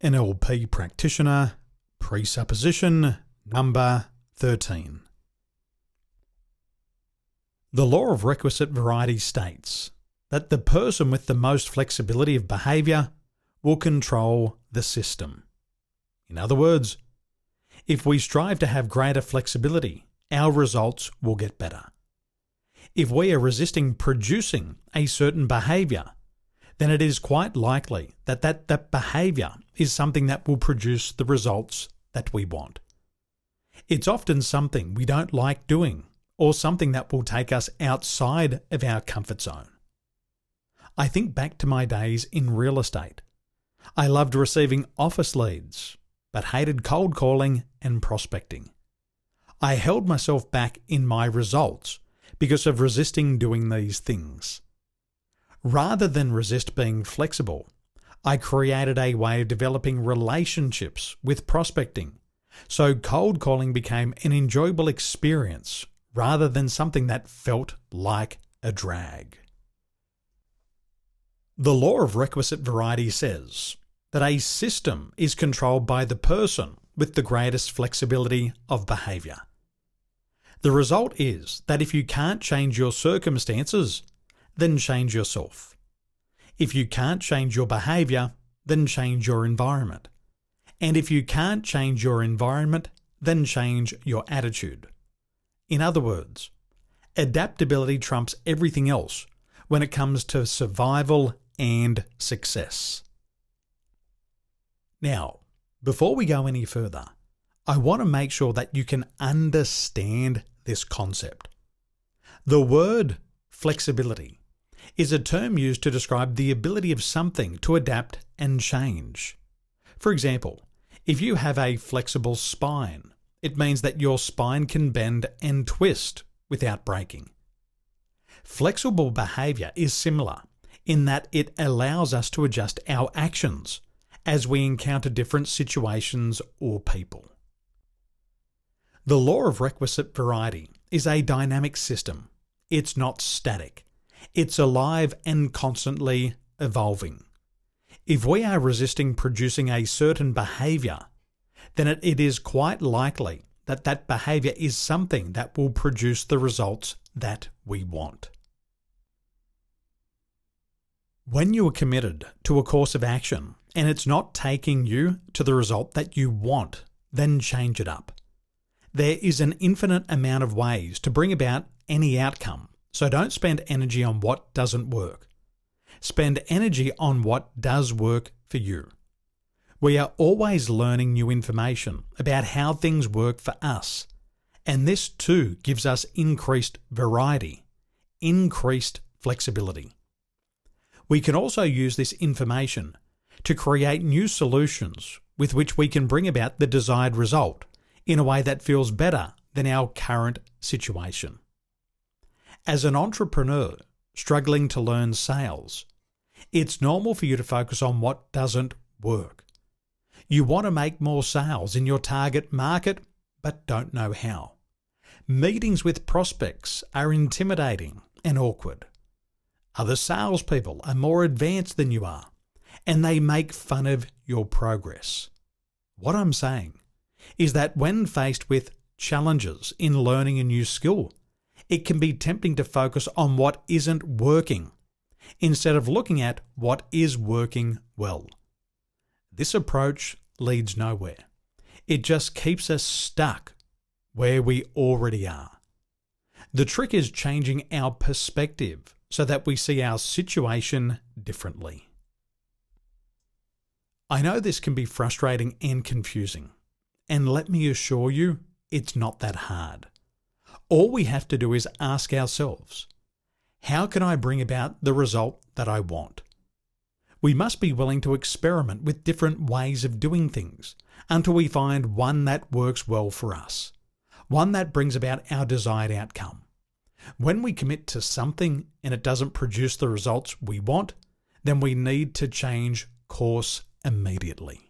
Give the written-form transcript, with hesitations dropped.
NLP Practitioner Presupposition number 13. The Law of Requisite Variety states that the person with the most flexibility of behaviour will control the system. In other words, if we strive to have greater flexibility, our results will get better. If we are resisting producing a certain behaviour, then it is quite likely that behaviour is something that will produce the results that we want. It's often something we don't like doing, or something that will take us outside of our comfort zone. I think back to my days in real estate. I loved receiving office leads, but hated cold calling and prospecting. I held myself back in my results because of resisting doing these things. Rather than resist being flexible, I created a way of developing relationships with prospecting, so cold calling became an enjoyable experience rather than something that felt like a drag. The Law of Requisite Variety says that a system is controlled by the person with the greatest flexibility of behaviour. The result is that if you can't change your circumstances, then change yourself. If you can't change your behaviour, then change your environment. And if you can't change your environment, then change your attitude. In other words, adaptability trumps everything else when it comes to survival and success. Now, before we go any further, I want to make sure that you can understand this concept. The word flexibility is a term used to describe the ability of something to adapt and change. For example, if you have a flexible spine, it means that your spine can bend and twist without breaking. Flexible behaviour is similar in that it allows us to adjust our actions as we encounter different situations or people. The Law of Requisite Variety is a dynamic system. It's not static. It's alive and constantly evolving. If we are resisting producing a certain behaviour, then it is quite likely that behaviour is something that will produce the results that we want. When you are committed to a course of action and it's not taking you to the result that you want, then change it up. There is an infinite amount of ways to bring about any outcome, so don't spend energy on what doesn't work. Spend energy on what does work for you. We are always learning new information about how things work for us, and this too gives us increased variety, increased flexibility. We can also use this information to create new solutions with which we can bring about the desired result in a way that feels better than our current situation. As an entrepreneur struggling to learn sales, it's normal for you to focus on what doesn't work. You want to make more sales in your target market, but don't know how. Meetings with prospects are intimidating and awkward. Other salespeople are more advanced than you are, and they make fun of your progress. What I'm saying is that when faced with challenges in learning a new skill, it can be tempting to focus on what isn't working instead of looking at what is working well. This approach leads nowhere. It just keeps us stuck where we already are. The trick is changing our perspective so that we see our situation differently. I know this can be frustrating and confusing, and let me assure you, it's not that hard. All we have to do is ask ourselves, how can I bring about the result that I want? We must be willing to experiment with different ways of doing things until we find one that works well for us, one that brings about our desired outcome. When we commit to something and it doesn't produce the results we want, then we need to change course immediately.